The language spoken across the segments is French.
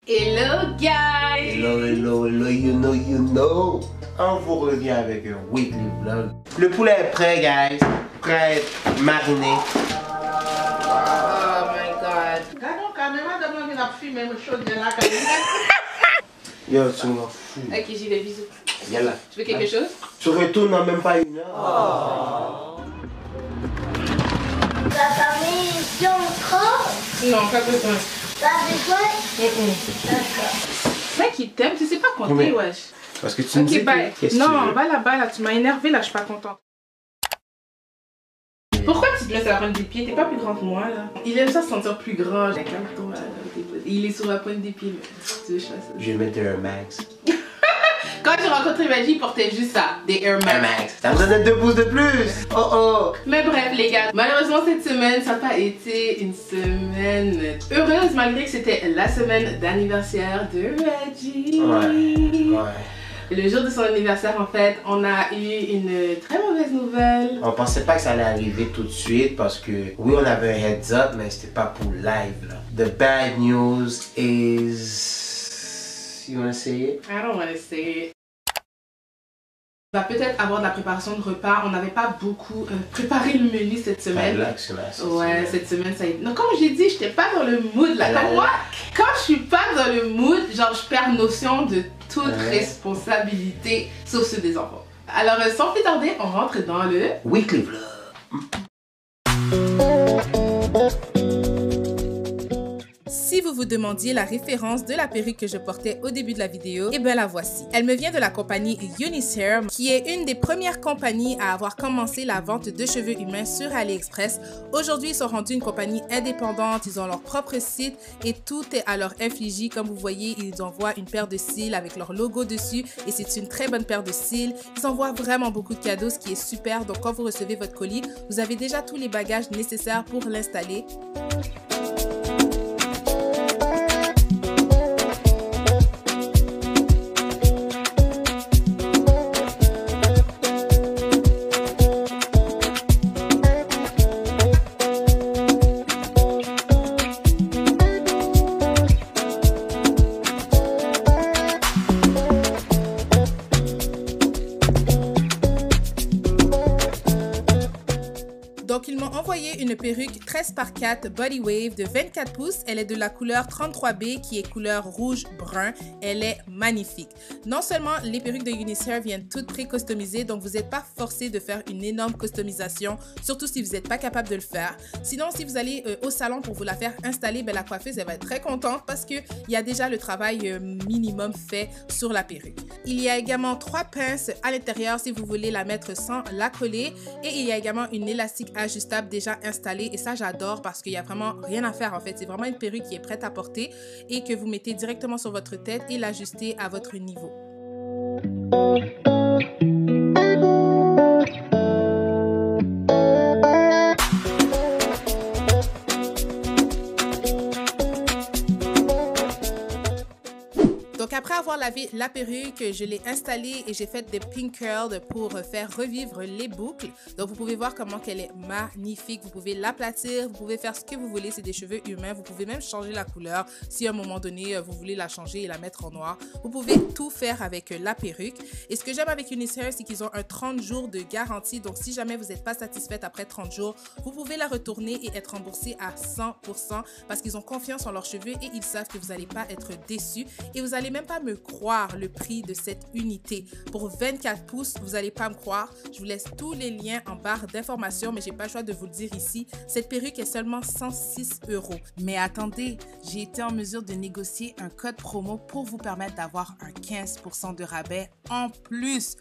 Hello guys! Hello, you know. On vous revient avec un weekly vlog. Le poulet est prêt, guys. Prêt à être mariné. Oh my god. Yo, tu m'en fous. Ok, j'y vais, bisous. Yalla. Tu veux quelque chose? Tu retournes dans même pas une heure. Ta famille est encore? Non, pas besoin. Pas besoin? D'accord. Mec, il t'aime, tu sais pas compter, Mais- wesh. Parce que tu me dis Ok, bye. qu'est-ce que tu Non, veux? va là-bas, là, tu m'as énervé, là, je suis pas contente. Pourquoi tu te laisses à la pointe des pieds? T'es pas plus grand que moi, là. Il aime ça se sentir plus grand, là, calme-toi, là. Il est sur la pointe des pieds, mais tu veux que je fasse ça? Je vais mettre des Air Max. Quand j'ai rencontré Magie, il portait juste ça, des Air Max. Air Max. Ça me donne 2 pouces de plus. Oh oh. Mais bref les gars, malheureusement cette semaine, ça n'a pas été une semaine heureuse malgré que c'était la semaine d'anniversaire de Reggie. Ouais. Le jour de son anniversaire en fait, on a eu une très mauvaise nouvelle. On pensait pas que ça allait arriver tout de suite parce que oui, on avait un heads up, mais c'était pas pour live là. The bad news is... You wanna say it? I don't wanna say it. On va peut-être avoir de la préparation de repas. On n'avait pas beaucoup préparé le menu cette semaine. Relax, là, Ouais, cette semaine ça a été... Non, comme j'ai dit, j'étais pas dans le mood là. Comme moi, quand je suis pas dans le mood, genre je perds notion de toute responsabilité, sauf ceux des enfants. Alors sans plus tarder, on rentre dans le... Weekly vlog. Si vous vous demandiez la référence de la perruque que je portais au début de la vidéo, eh bien la voici. Elle me vient de la compagnie Unicehair, qui est une des premières compagnies à avoir commencé la vente de cheveux humains sur AliExpress. Aujourd'hui, ils sont rendus une compagnie indépendante, ils ont leur propre site et tout est à leur effigie. Comme vous voyez, ils envoient une paire de cils avec leur logo dessus et c'est une très bonne paire de cils. Ils envoient vraiment beaucoup de cadeaux, ce qui est super. Donc quand vous recevez votre colis, vous avez déjà tous les bagages nécessaires pour l'installer. Donc, ils m'ont envoyé une perruque 13 par 4 Body Wave de 24 pouces. Elle est de la couleur 33B qui est couleur rouge-brun. Elle est magnifique. Non seulement les perruques de Unicehair viennent toutes pré-customisées, donc vous n'êtes pas forcé de faire une énorme customisation, surtout si vous n'êtes pas capable de le faire. Sinon, si vous allez au salon pour vous la faire installer, ben, la coiffeuse elle va être très contente parce qu'il y a déjà le travail minimum fait sur la perruque. Il y a également 3 pinces à l'intérieur si vous voulez la mettre sans la coller et il y a également une élastique ajustable déjà installée et ça j'adore parce qu'il n'y a vraiment rien à faire en fait. C'est vraiment une perruque qui est prête à porter et que vous mettez directement sur votre tête et l'ajustez à votre niveau. Donc après avoir lavé la perruque, je l'ai installée et j'ai fait des pink curls pour faire revivre les boucles. Donc vous pouvez voir comment elle est magnifique. Vous pouvez l'aplatir, vous pouvez faire ce que vous voulez. C'est des cheveux humains. Vous pouvez même changer la couleur si à un moment donné vous voulez la changer et la mettre en noir. Vous pouvez tout faire avec la perruque. Et ce que j'aime avec Unicehair, c'est qu'ils ont un 30 jours de garantie. Donc si jamais vous n'êtes pas satisfaite après 30 jours, vous pouvez la retourner et être remboursé à 100% parce qu'ils ont confiance en leurs cheveux et ils savent que vous n'allez pas être déçu et vous n'allez même pas me croire le prix de cette unité. Pour 24 pouces, vous n'allez pas me croire. Je vous laisse tous les liens en barre d'informations, mais j'ai pas le choix de vous le dire ici. Cette perruque est seulement 106 €. Mais attendez, j'ai été en mesure de négocier un code promo pour vous permettre d'avoir un 15% de rabais en plus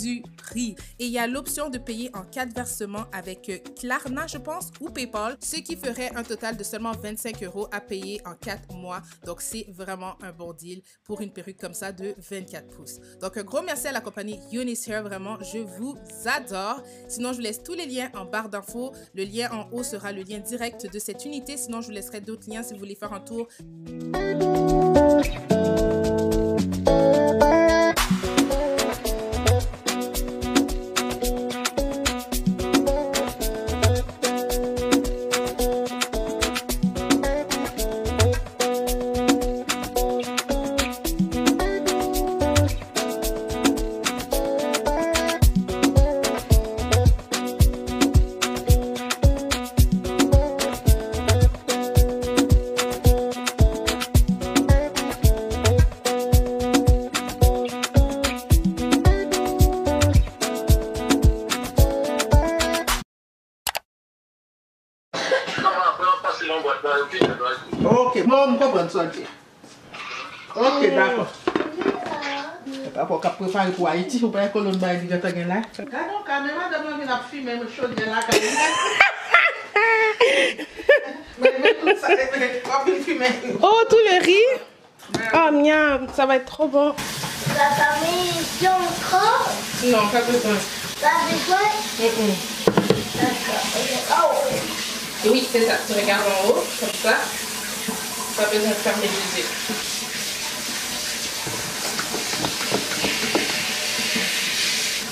du prix. Et il y a l'option de payer en 4 versements avec Klarna, je pense, ou PayPal, ce qui ferait un total de seulement 25 € à payer en 4 mois. Donc, c'est vraiment un bon deal pour une perruque comme ça de 24 pouces. Donc, un gros merci à la compagnie Unicehair, vraiment, je vous adore. Sinon, je vous laisse tous les liens en barre d'infos. Le lien en haut sera le lien direct de cette unité. Sinon, je vous laisserai d'autres liens si vous voulez faire un tour. Ok, moi, je comprends ça. Ok, d'accord. D'accord, quand préparer pour Haïti, il faut pas que l'on baille du gâteau là. Regardons quand même, madame, on a fumé, mais chaud de là, quand même. Oh, tout le riz. Oh, miam, ça va être trop bon. Papa, mais si on croque, Non, pas besoin. pas besoin. D'accord. Oh, Et oui, c'est ça. Tu regardes en haut, comme ça. Pas besoin de fermer les yeux.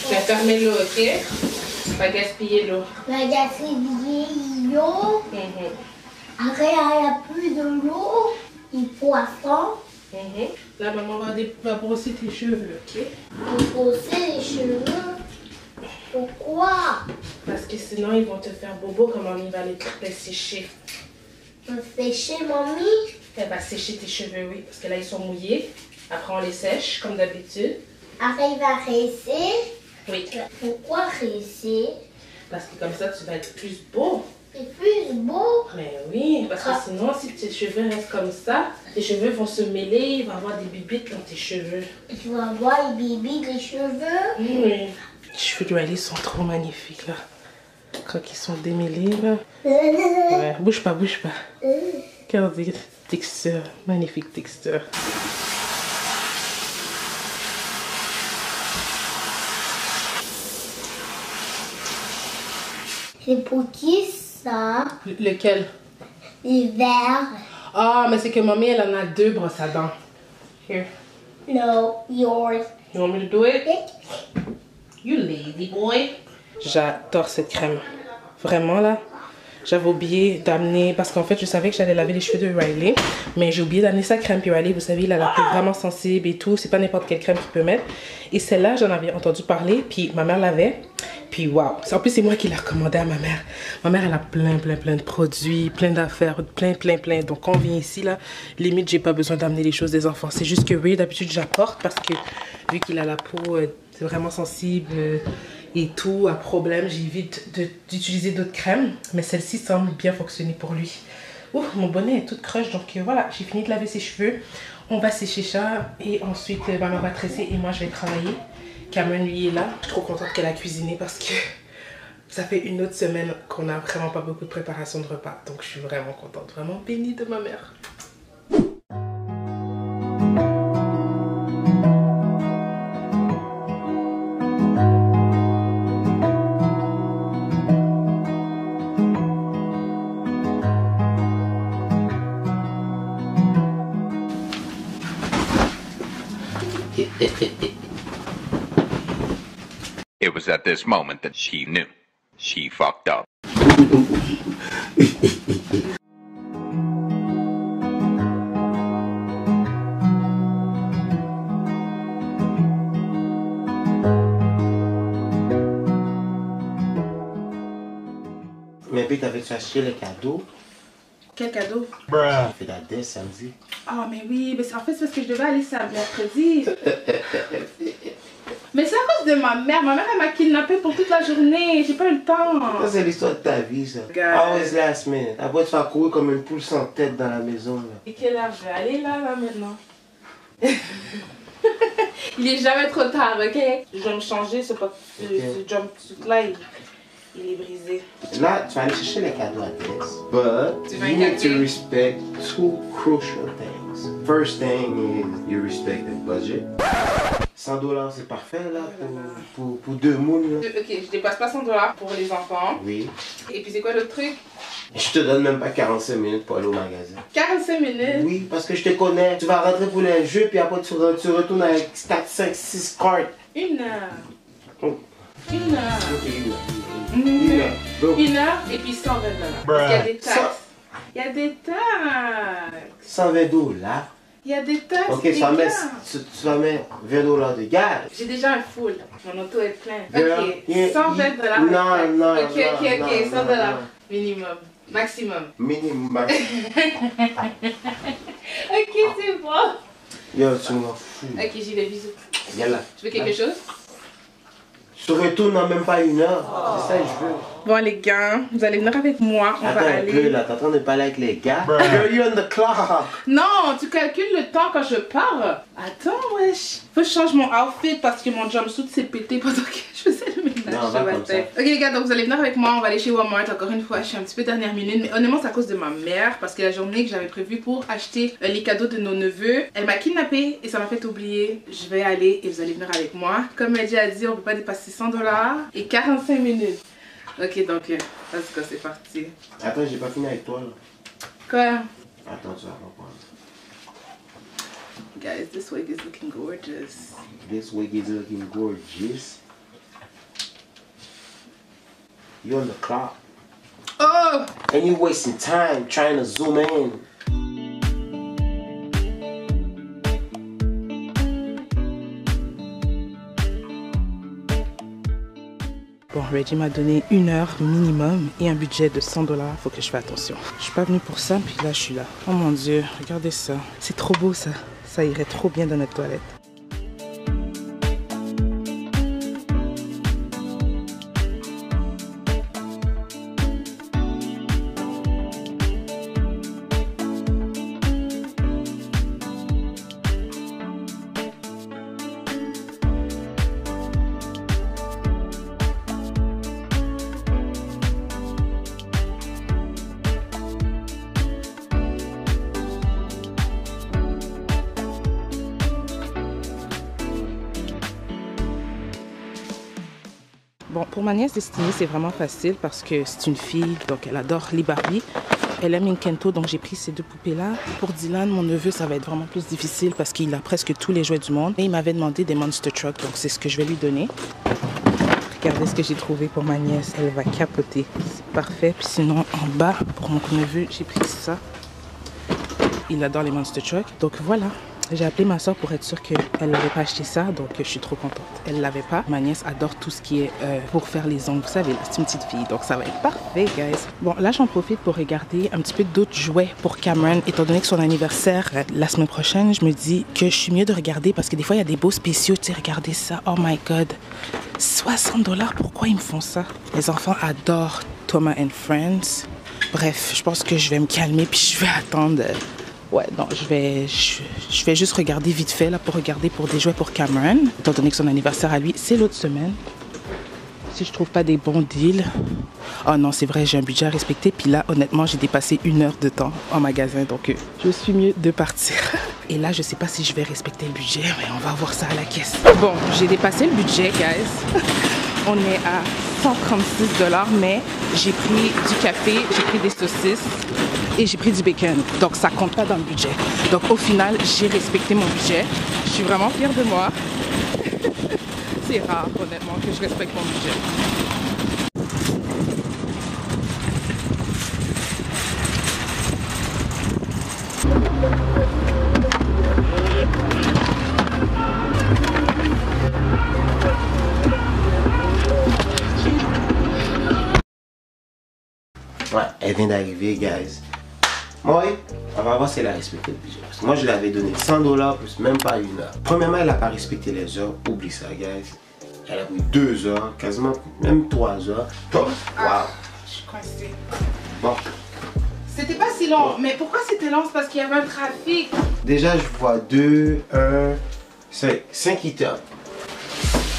Tu vas fermer l'eau, ok? Pas gaspiller l'eau. la gaspiller l'eau. Après, il n'y a plus de l'eau. Il poisson. Là, maman va brosser tes cheveux, ok? Il faut brosser les cheveux. Pourquoi? Parce que sinon, ils vont te faire bobo quand mamie va les sécher. On fait chez mamie. Elle va sécher tes cheveux, oui, parce que là, ils sont mouillés. Après, on les sèche, comme d'habitude. Après, il va rincer. Oui, Pourquoi rincer? parce que comme ça, tu vas être plus beau. C'est plus beau. Mais oui, parce que sinon, si tes cheveux restent comme ça, tes cheveux vont se mêler, il va y avoir des bibites dans tes cheveux. Tu vas voir les bébés des cheveux. Oui. Les cheveux de Riley sont trop magnifiques, là. Quand ils sont démêlés, là. Ouais, bouge pas, bouge pas. Regardez, texture, magnifique texture. C'est pour qui ça? Lequel? Les verres. Ah, mais c'est que mamie, elle en a 2 brosses à dents. Here. No, yours. You want me to do it? You lazy boy. J'adore cette crème. Vraiment, là. J'avais oublié d'amener, parce qu'en fait, je savais que j'allais laver les cheveux de Riley, mais j'ai oublié d'amener sa crème. Puis Riley, vous savez, il a la peau vraiment sensible et tout. C'est pas n'importe quelle crème qu'il peut mettre. Et celle-là, j'en avais entendu parler, puis ma mère l'avait. Puis waouh, en plus c'est moi qui l'ai recommandé à ma mère. Ma mère, elle a plein de produits, plein d'affaires, plein. Donc quand on vient ici, là, limite, j'ai pas besoin d'amener les choses des enfants. C'est juste que oui, d'habitude, j'apporte parce que vu qu'il a la peau vraiment sensible et tout, à problème, j'évite d'utiliser d'autres crèmes. Mais celle-ci semble bien fonctionner pour lui. Ouh, mon bonnet est tout croche, donc voilà, j'ai fini de laver ses cheveux. On va sécher ça et ensuite, maman va tresser et moi, je vais travailler. Cameron, lui, est là. Je suis trop contente qu'elle a cuisiné parce que ça fait une autre semaine qu'on n'a vraiment pas beaucoup de préparation de repas. Donc, je suis vraiment contente, vraiment bénie de ma mère. It was at this moment that she knew. She fucked up. Mais puis t'avais acheté les cadeaux. Quel cadeau? J'ai fait la dette samedi. Ah, mais oui, mais en fait, c'est parce que je devais aller ça mercredi. Mais c'est à cause de ma mère. Ma mère, elle m'a kidnappée pour toute la journée. J'ai pas eu le temps. Ça, c'est l'histoire de ta vie, ça. Always last minute. Après, tu vas courir comme une poule sans tête dans la maison, là. Et quelle heure je vais aller là maintenant? Il est jamais trop tard, ok? Je dois me changer, c'est pas ce jumpsuit là, il est brisé. Là, tu vas aller chercher les cadeaux à Tess. But Tu vas you need to gagner. respect 2 crucial things. First thing is you respect the budget. 100 $, c'est parfait là pour 2 moules. Là. Ok, je dépasse pas 100 $ pour les enfants. Oui. Et puis c'est quoi l'autre truc? Je te donne même pas 45 minutes pour aller au magasin. 45 minutes? Oui, parce que je te connais. Tu vas rentrer pour les jeux, puis après tu retournes avec 4, 5, 6 cartes. 1 heure. Oh. 1 heure. Ok, 1 heure. Donc, 1 heure et puis 120 $. Parce qu'il y a des taxes. Il y a des taxes. 120 $. Il y a des taxes. Ok, les tu vas gars. mettre 20 $ de gaz. J'ai déjà un full. Mon auto est plein. Girl, Ok, yeah, 120 $. non. Ok, 100 $. Minimum. Maximum. Minimum. Ok, c'est bon. Yo, tu m'en fous. Ok, j'y vais, bisous. Viens là. Tu veux quelque chose? Je te retourne dans même pas 1 heure. C'est ça que je veux. Bon les gars, vous allez venir avec moi, on Attends va un aller... peu là, t'es en train de parler avec les gars. Girl, you on the clock. Non, tu calcules le temps quand je pars. Attends, wesh. Faut que je change mon outfit parce que mon jumpsuit s'est pété pendant que je faisais le ménage. Non, on va comme ça. Ok les gars, donc vous allez venir avec moi, on va aller chez Walmart. Encore une fois, je suis un petit peu dernière minute, mais honnêtement c'est à cause de ma mère parce que la journée que j'avais prévue pour acheter les cadeaux de nos neveux, elle m'a kidnappée et ça m'a fait oublier. Je vais aller et vous allez venir avec moi. Comme Medji a dit, on peut pas dépasser $100 et 45 minutes. Ok, donc, let's go, c'est parti. Attends, j'ai pas fini avec toi là. Quoi? Attends, tu vas comprendre. Guys, this wig is looking gorgeous. This wig is looking gorgeous. You on the clock. Oh! And you wasting time trying to zoom in. Bon, Reggie m'a donné 1 heure minimum et un budget de $100. Faut que je fasse attention. Je suis pas venue pour ça, puis là, je suis là. Oh mon Dieu, regardez ça. C'est trop beau, ça. Ça irait trop bien dans notre toilette. Bon, pour ma nièce Destinée, c'est vraiment facile parce que c'est une fille, donc elle adore les Barbie. Elle aime Inkento, donc j'ai pris ces 2 poupées-là. Pour Dylan, mon neveu, ça va être vraiment plus difficile parce qu'il a presque tous les jouets du monde. Et il m'avait demandé des Monster Truck, donc c'est ce que je vais lui donner. Regardez ce que j'ai trouvé pour ma nièce, elle va capoter. C'est parfait. Puis sinon, en bas, pour mon neveu, j'ai pris ça. Il adore les Monster Truck, donc voilà. J'ai appelé ma soeur pour être sûre qu'elle n'avait pas acheté ça, donc je suis trop contente. Elle ne l'avait pas. Ma nièce adore tout ce qui est pour faire les ongles. Vous savez, c'est une petite fille, donc ça va être parfait, guys. Bon, là, j'en profite pour regarder un petit peu d'autres jouets pour Cameron. Étant donné que son anniversaire la semaine prochaine, je me dis que je suis mieux de regarder parce que des fois, il y a des beaux spéciaux. Tu sais, regardez ça. Oh my God. $60, pourquoi ils me font ça? Les enfants adorent Thomas and Friends. Bref, je pense que je vais me calmer puis je vais attendre... Ouais, non, je vais juste regarder vite fait là pour regarder pour des jouets pour Cameron. Étant donné que son anniversaire à lui, c'est l'autre semaine. Si je trouve pas des bons deals. Oh non, c'est vrai, j'ai un budget à respecter. Puis là, honnêtement, j'ai dépassé 1 heure de temps en magasin. Donc, je suis mieux de partir. Et là, je sais pas si je vais respecter le budget, mais on va voir ça à la caisse. Bon, j'ai dépassé le budget, guys. On est à $136, mais j'ai pris du café, j'ai pris des saucisses et j'ai pris du bacon. Donc, ça compte pas dans le budget. Donc, au final, j'ai respecté mon budget. Je suis vraiment fière de moi. C'est rare, honnêtement, que je respecte mon budget. Ouais, elle vient d'arriver, guys. Moi, on va voir si elle a respecté le budget. Parce que moi, je lui avais donné $100 plus même pas 1 heure. Premièrement, elle n'a pas respecté les heures. Oublie ça, guys. Elle a pris 2 heures, quasiment même 3 heures. Top. Wow. Je suis coincée. Bon. C'était pas si long, mais pourquoi c'était long? C'est parce qu'il y avait un trafic. Déjà, je vois 2, 1, 5 items.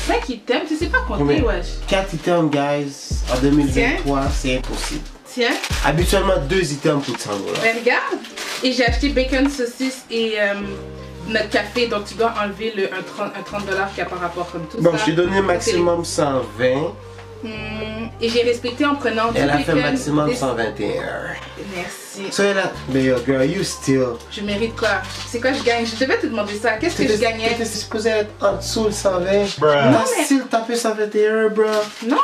5 items, tu sais pas compter, wesh. 4 items, guys. En 2023, c'est impossible. Tiens. Habituellement, 2 items pour $100. Ben regarde. Et j'ai acheté bacon, saucisse et notre café. Donc tu dois enlever un $30 qui a par rapport comme tout ça. Bon, je t'ai donné maximum 120. Et j'ai respecté en prenant du Elle a bacon. fait maximum 121. Merci. So elle a... Mais girl, you still... Je mérite quoi? C'est quoi je gagne? Je devais te demander ça. Qu'est-ce que je gagnais? T'étais supposé être en dessous le 120. Non, T'as mais- still tapé 121, bro. Non.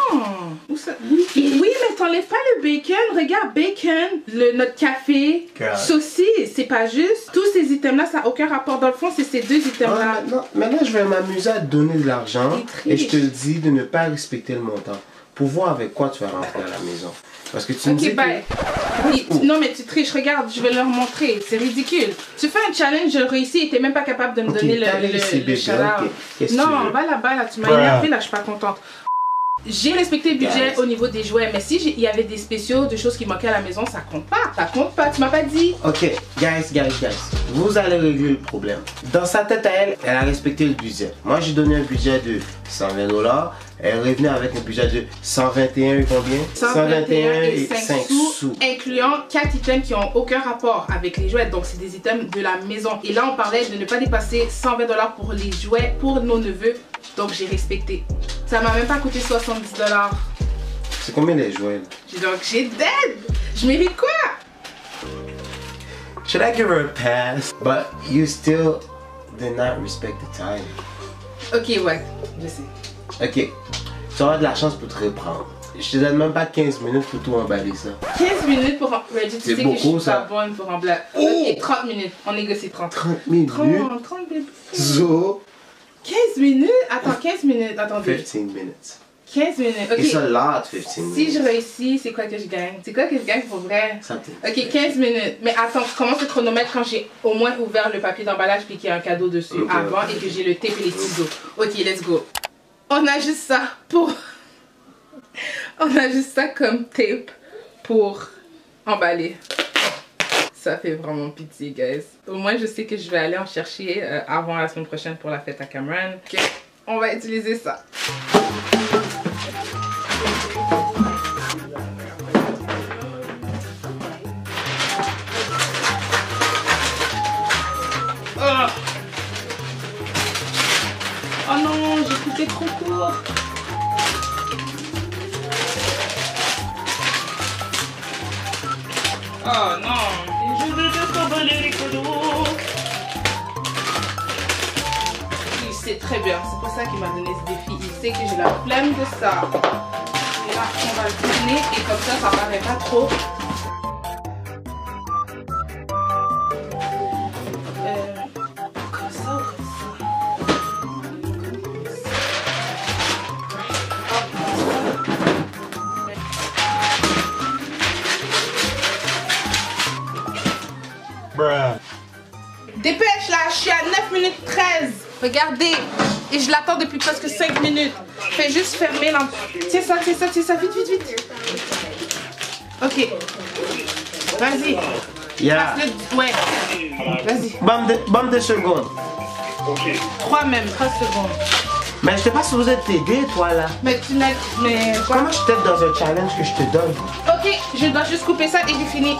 Où ça? Oui, mais t'enlèves pas le bacon. Regarde, bacon, notre café, Girl. saucisse. C'est pas juste. Tous ces items-là, ça n'a aucun rapport. Dans le fond, c'est ces 2 items-là. Maintenant, je vais m'amuser à te donner de l'argent. Il Et je te triche. le dis de ne pas respecter le montant. Pour voir avec quoi tu vas rentrer à la maison. Parce que tu me dis Ok, bye. Non, mais tu triches. Regarde, je vais leur montrer. C'est ridicule. Tu fais un challenge, je le réussis et t'es même pas capable de me Ok, donner t'allais ici, le bébé, shout-out. ok. Qu'est-ce que tu Non, veux? va là-bas, là. Tu m'as énervé, là. Je suis pas contente. J'ai respecté le budget Guys. au niveau des jouets, mais si il y avait des spéciaux, de choses qui manquaient à la maison, ça compte pas. Ça compte pas, tu m'as pas dit. Ok, guys. Vous allez régler le problème. Dans sa tête à elle, elle a respecté le budget. Moi, j'ai donné un budget de 120 $. Elle est revenue avec un budget de 121 et combien? 121 et 5 sous, incluant 4 items qui n'ont aucun rapport avec les jouets. Donc, c'est des items de la maison. Et là, on parlait de ne pas dépasser 120 $ pour les jouets pour nos neveux. Donc, j'ai respecté. Ça m'a même pas coûté 70 $. C'est combien les jouets? Donc, j'ai dead. Je mérite quoi? Should I give her a pass? But you still did not respect the time. Ok, ouais, je sais. Ok, tu auras de la chance pour te reprendre. Je te donne même pas 15 minutes pour tout emballer ça. 15 minutes pour... Reggie, tu C'est sais beaucoup, que je suis ça. pas bonne pour emballer. Oh! Ok, 30 minutes. On négocie 30. 30 minutes? 30 bébé. So, 15 minutes? Attends, 15 minutes. Attendez. 15 minutes. 15 minutes. Ok. It's a lot, 15 minutes. Si je réussis, c'est quoi que je gagne? C'est quoi que je gagne pour vrai? Something. Ok, 15 minutes. Mais attends, je commence le chronomètre quand j'ai au moins ouvert le papier d'emballage puis qu'il y a un cadeau dessus Ok. avant et que j'ai le tape et les ciseaux. Ok, let's go. On a juste ça pour... On a juste ça comme tape pour emballer. Ça fait vraiment pitié, guys. Au moins, je sais que je vais aller en chercher avant la semaine prochaine pour la fête à Cameron. Ok, on va utiliser ça. Oh non, j'ai coupé trop court. Oh non, je veux juste emballer les cadeaux. Il sait très bien, c'est pour ça qu'il m'a donné ce défi. Il sait que j'ai la flemme de ça. Et là, on va le tourner et comme ça paraît pas trop. Comme ça ou comme ça? Dépêche là, je suis à 9 minutes 13. Regardez. Et je l'attends depuis presque 5 minutes. Fais juste fermer l'entrée. Tiens ça, tiens ça, tiens ça. Vite, vite, vite. Ok. Vas-y. Yeah. Passe-le. Ouais. Vas-y. Bam de secondes. 3 même, 3 secondes. Mais je sais pas si vous êtes aidé, toi là. Mais tu n'as... Mais quoi? Comment je t'aide dans un challenge que je te donne? Ok, je dois juste couper ça et j'ai fini.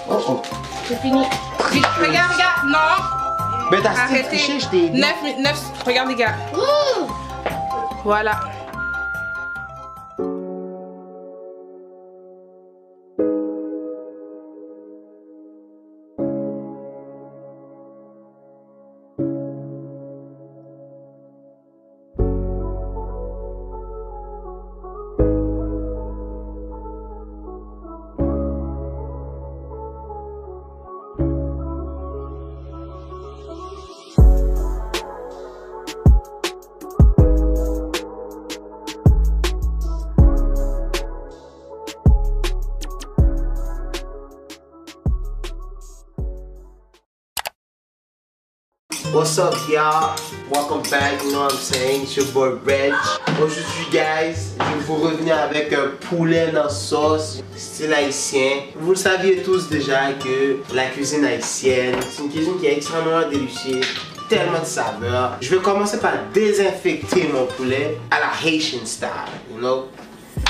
Oh oh. J'ai fini. Vite, regarde, regarde. Non. Mais t'as still Arrêtez. triché, je t'ai aidé. 9, regarde les gars. Voilà. What's up, y'all? Welcome back, you know what I'm saying? It's your boy Reg. Aujourd'hui, guys, je vais vous revenir avec un poulet dans sauce, style haïtien. Vous le saviez tous déjà que la cuisine haïtienne, c'est une cuisine qui est extrêmement délicieuse, tellement de saveurs. Je vais commencer par désinfecter mon poulet à la Haitian style, you know?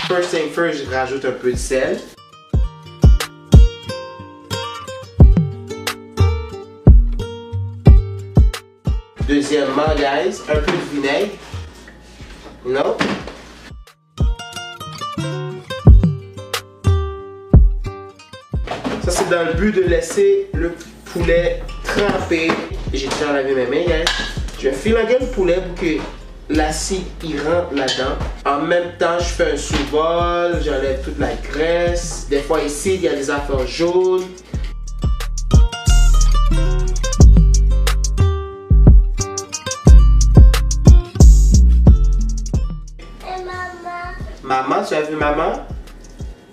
First thing first, je rajoute un peu de sel. Deuxièmement, guys, un peu de vinaigre. You know? Ça, c'est dans le but de laisser le poulet tremper. Et j'ai déjà lavé mes mains, guys. Je vais filanger le poulet pour que l'acide il rentre là-dedans. En même temps, je fais un sous-vol, j'enlève toute la graisse. Des fois, ici, il y a des affaires jaunes. Maman, tu as vu maman?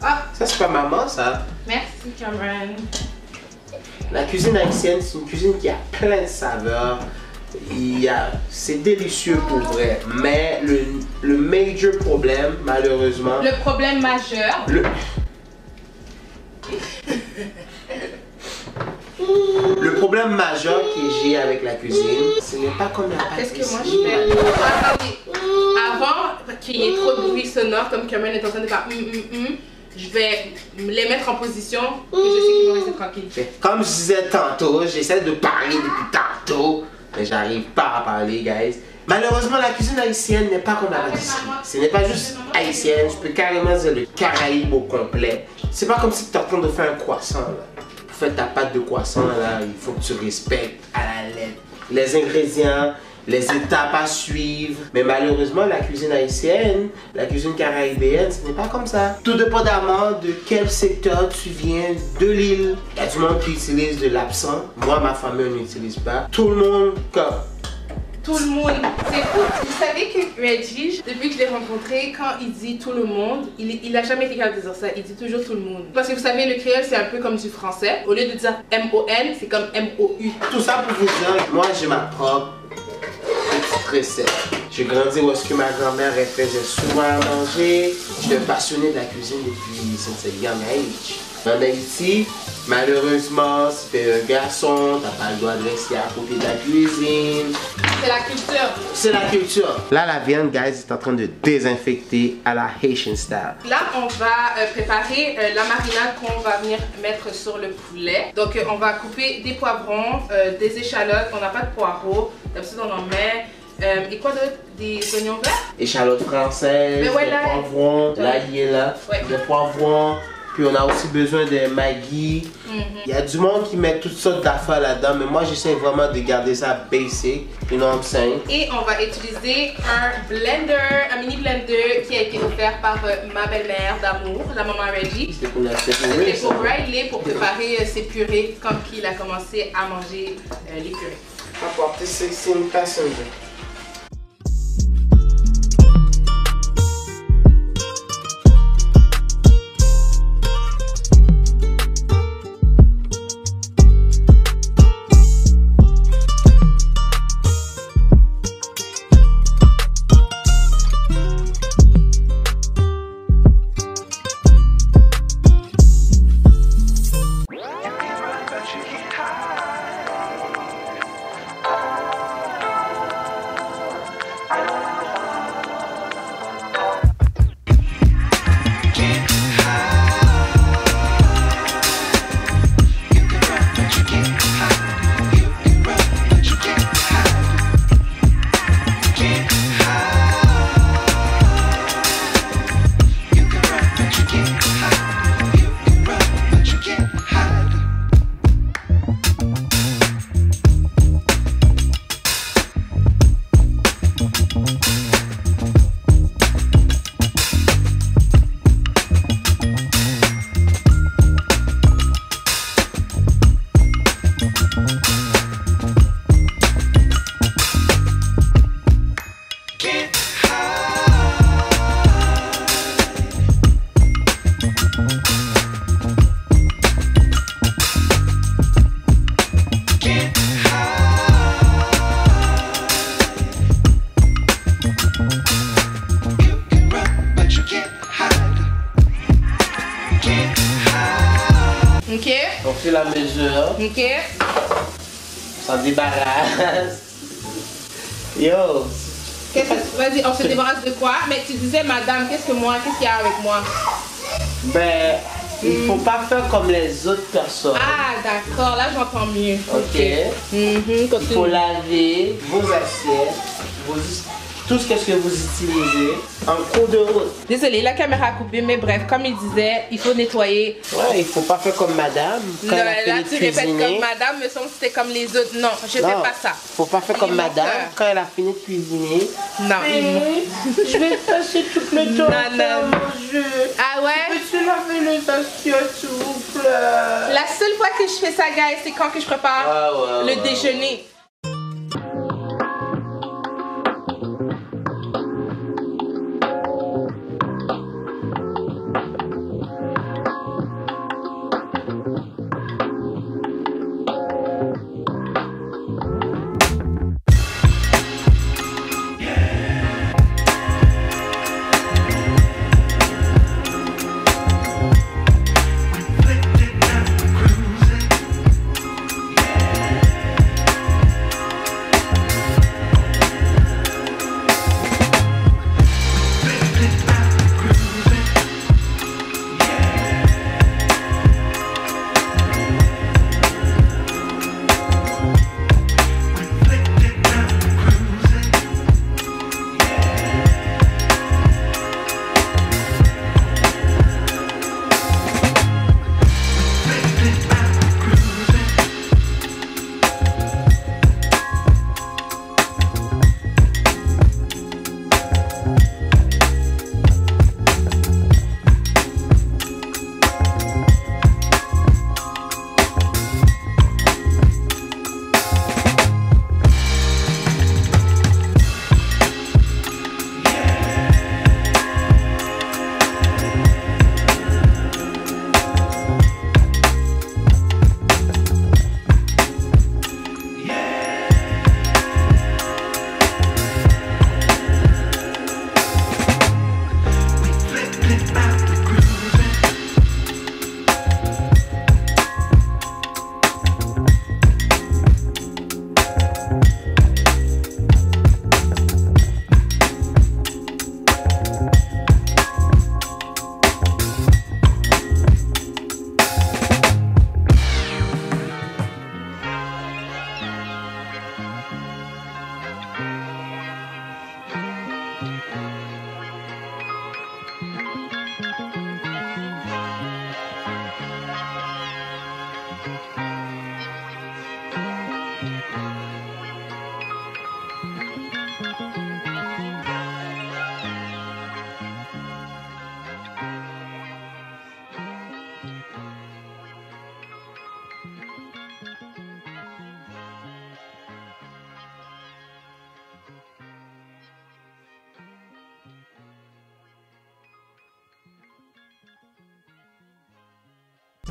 Ah, Ça, c'est pas maman, ça. merci Cameron. La cuisine haïtienne, c'est une cuisine qui a plein de saveurs. c'est délicieux pour vrai. Mais le major problème, malheureusement... Le problème majeur... Le problème majeur que j'ai avec la cuisine, ce n'est pas comme la pâte. Qu'est-ce que moi je fais? Attendez. Avant qu'il y ait trop de bruit sonore, comme Cameron est en train de faire je vais les mettre en position que je sais qu'ils vont rester tranquilles. Comme je disais tantôt, j'essaie de parler depuis tantôt, mais j'arrive pas à parler, guys. Malheureusement, la cuisine haïtienne n'est pas comme la pâtisserie. Ce n'est pas juste haïtienne, je peux carrément dire le Caraïbe au complet. C'est pas comme si tu es en train de faire un croissant, là. Pour faire ta pâte de croissant, là, il faut que tu respectes à la lettre les ingrédients, les étapes à suivre. Mais malheureusement, la cuisine haïtienne, la cuisine caribéenne, ce n'est pas comme ça. Tout dépendamment de quel secteur tu viens de l'île. Il y a du monde qui utilise de l'absent. Moi, ma famille n'utilise pas. Tout le monde, comme... Tout le monde, c'est fou. Vous savez que Reggie, depuis que je l'ai rencontré, quand il dit tout le monde, il a jamais été capable de dire ça. Il dit toujours tout le monde. Parce que vous savez, le créole, c'est un peu comme du français. Au lieu de dire M-O-N, c'est comme M-O-U. Tout ça pour vous dire, moi, j'ai ma propre petite recette. J'ai grandi où est-ce que ma grand-mère elle faisait souvent à manger. Je suis passionné de la cuisine depuis since a young age. En Haïti, malheureusement, si t'es un garçon, t'as pas le droit de rester à côté de la cuisine. C'est la culture. C'est la culture. Là, la viande, guys, est en train de désinfecter à la Haitian style. Là, on va préparer la marinade qu'on va venir mettre sur le poulet. Donc, on va couper des poivrons, des échalotes. On n'a pas de poireaux. D'habitude, on en met. Et quoi d'autre? Des oignons verts? Échalotes françaises, ouais, des là, poivrons. Là, il est là. Ouais. Des poivrons. Puis on a aussi besoin de Maggi. Il y a du monde qui met toutes sortes d'affaires là-dedans, mais moi j'essaie vraiment de garder ça basic, you know what I'm saying? Et on va utiliser un blender, un mini blender qui a été offert par ma belle-mère d'amour, la maman Reggie. C'est pour C'est pour Riley pour préparer ses purées quand il a commencé à manger les purées. Apporter, c'est une passion. Ok. On fait la mesure. Ok. On s'en débarrasse. Yo. Vas-y, on se débarrasse de quoi? Mais tu disais, madame, qu'est-ce qu'il y a avec moi? Ben, il faut pas faire comme les autres personnes. Ah, d'accord, là j'entends mieux. Ok. Il faut laver vos assiettes, tout ce que vous utilisez en cours de route. Désolée, la caméra a coupé, mais bref, comme il disait, il faut nettoyer. Ouais, il faut pas faire comme madame. Quand elle a fini là, de tu répètes cuisiner. comme madame, me semble que c'était comme les autres. Non, je fais pas ça. Faut pas faire comme Il est madame. menteur. Quand elle a fini de cuisiner. Non, Je vais passer tout le temps à Non, faire non. manger. Ah ouais? Peux-tu laver les assiettes, s'il vous plaît? La seule fois que je fais ça, guys, c'est quand que je prépare le déjeuner.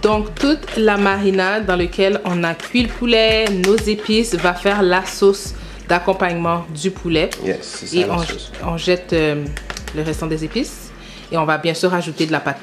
Donc toute la marinade dans laquelle on a cuit le poulet, nos épices, va faire la sauce d'accompagnement du poulet. Yes, c'est ça. Et la sauce. on jette le restant des épices. Et on va bien sûr rajouter de la pâte.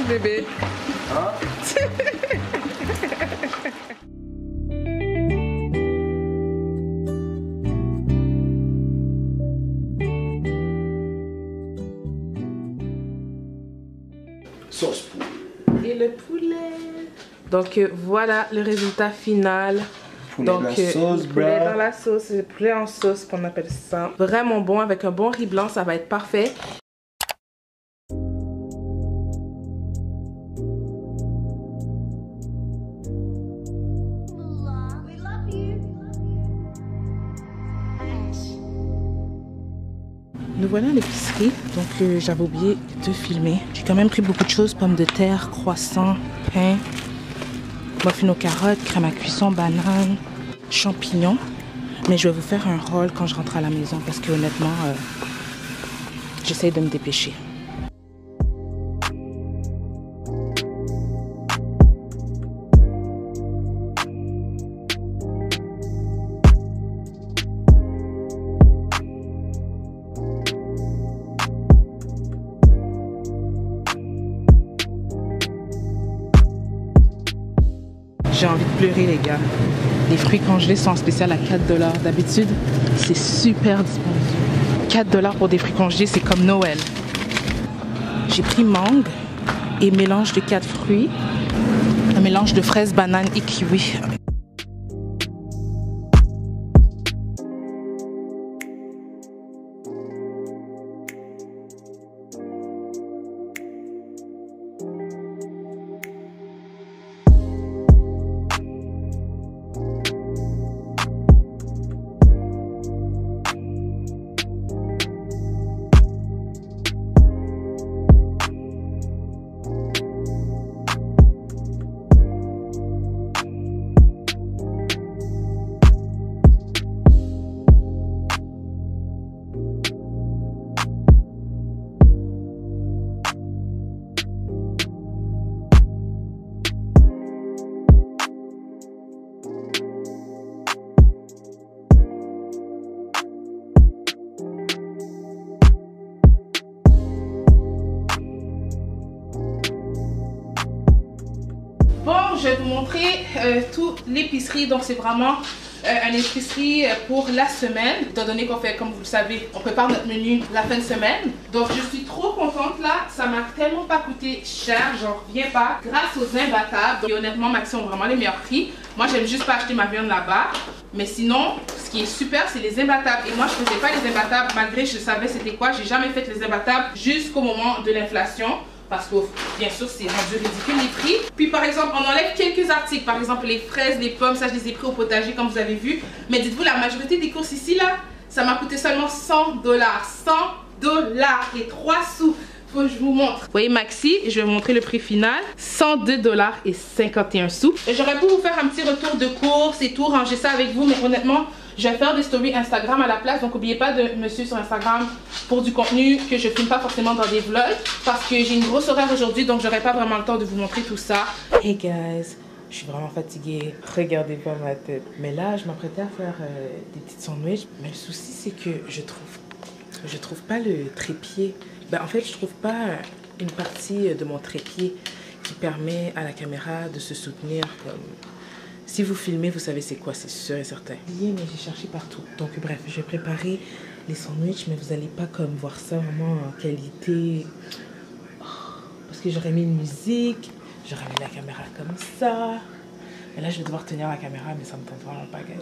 Bébé. Hein? Sauce poule. Et le poulet. Donc voilà le résultat final. Poulet dans la sauce, poulet bro. dans la sauce, le poulet en sauce qu'on appelle ça. Vraiment bon, avec un bon riz blanc, ça va être parfait. We love you. Nous voilà à l'épicerie, donc j'avais oublié de filmer. J'ai quand même pris beaucoup de choses, pommes de terre, croissants, pain, muffins aux carottes, crème à cuisson, bananes, champignons. Mais je vais vous faire un haul quand je rentre à la maison parce que honnêtement, j'essaye de me dépêcher. J'ai envie de pleurer les gars. Les fruits congelés sont en spécial à 4 $. D'habitude, c'est super dispendieux. 4 $ pour des fruits congelés, c'est comme Noël. J'ai pris mangue et mélange de 4 fruits. Un mélange de fraises, bananes et kiwi. Bon, je vais vous montrer toute l'épicerie. Donc, c'est vraiment une épicerie pour la semaine. Étant donné qu'on fait, comme vous le savez, on prépare notre menu la fin de semaine. Donc, je suis trop contente là. Ça m'a tellement pas coûté cher. J'en reviens pas. Grâce aux imbattables. Et honnêtement, Maxi ont vraiment les meilleurs prix. Moi, j'aime juste pas acheter ma viande là-bas. Mais sinon, ce qui est super, c'est les imbattables. Et moi, je faisais pas les imbattables malgré que je savais c'était quoi. J'ai jamais fait les imbattables jusqu'au moment de l'inflation. Parce que bien sûr c'est rendu ridicule les prix. Puis par exemple on enlève quelques articles. Par exemple les fraises, les pommes, ça je les ai pris au potager comme vous avez vu. Mais dites-vous la majorité des courses ici là, ça m'a coûté seulement 100 $. 100 $. Et 3 sous. Faut que je vous montre. Vous voyez Maxi, je vais vous montrer le prix final. 102 $ et 51 sous. J'aurais pu vous faire un petit retour de course et tout, ranger ça avec vous. Mais honnêtement, je vais faire des stories Instagram à la place. Donc n'oubliez pas de me suivre sur Instagram pour du contenu que je filme pas forcément dans des vlogs. Parce que j'ai une grosse horaire aujourd'hui, donc j'aurai pas vraiment le temps de vous montrer tout ça. Hey guys, je suis vraiment fatiguée. Regardez pas ma tête. Mais là, je m'apprêtais à faire des petites sandwichs. Mais le souci, c'est que je trouve pas le trépied. Ben, en fait, je trouve pas une partie de mon trépied qui permet à la caméra de se soutenir comme Si vous filmez, vous savez c'est quoi, c'est sûr et certain. Mais j'ai cherché partout. Donc bref, je vais préparer les sandwichs, mais vous n'allez pas comme voir ça vraiment en qualité. Parce que j'aurais mis une musique, j'aurais mis la caméra comme ça. Mais là, je vais devoir tenir la caméra, mais ça me tente vraiment pas, guys.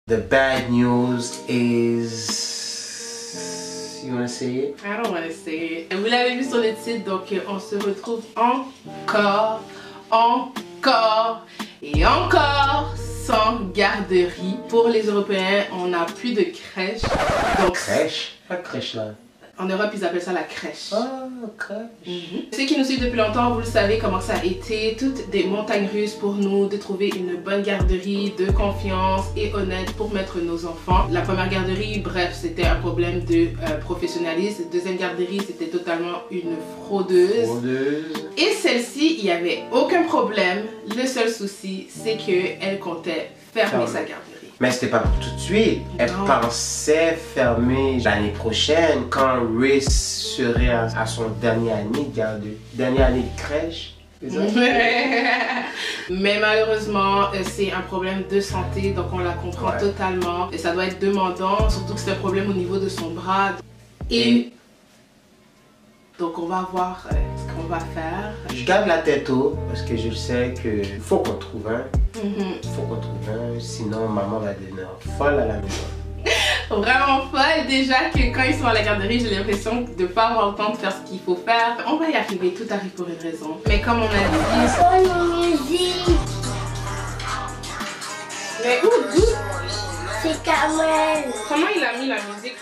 The bad news is... You wanna say it? I don't wanna say it. Vous l'avez vu sur le titre, donc on se retrouve encore et encore sans garderie. Pour les Européens, on n'a plus de crèche. Donc, Crèche? Pas de crèche là. En Europe, ils appellent ça la crèche. Ah, crèche. Ceux qui nous suivent depuis longtemps, vous le savez comment ça a été. Toutes des montagnes russes pour nous de trouver une bonne garderie de confiance et honnête pour mettre nos enfants. La première garderie, bref, c'était un problème de professionnalisme. Deuxième garderie, c'était totalement une fraudeuse. Et celle-ci, il n'y avait aucun problème. Le seul souci, c'est qu'elle comptait fermer sa garderie. Mais c'était pas pour tout de suite. Elle pensait fermer l'année prochaine quand Rhys serait à son dernière année de garderie. Dernière année de crèche. Mais malheureusement, c'est un problème de santé, donc on la comprend totalement. Et ça doit être demandant, surtout que c'est un problème au niveau de son bras. Et donc on va voir ce qu'on va faire. Je garde la tête haute parce que je sais qu'il faut qu'on trouve un. Il faut qu'on trouve un, sinon maman va devenir folle à la maison. Vraiment folle, déjà que quand ils sont à la garderie, j'ai l'impression de ne pas avoir le temps de faire ce qu'il faut faire. On va y arriver, tout arrive pour une raison. Mais comme on a dit... musique. Mais où? C'est Kamel. Comment il a mis la musique?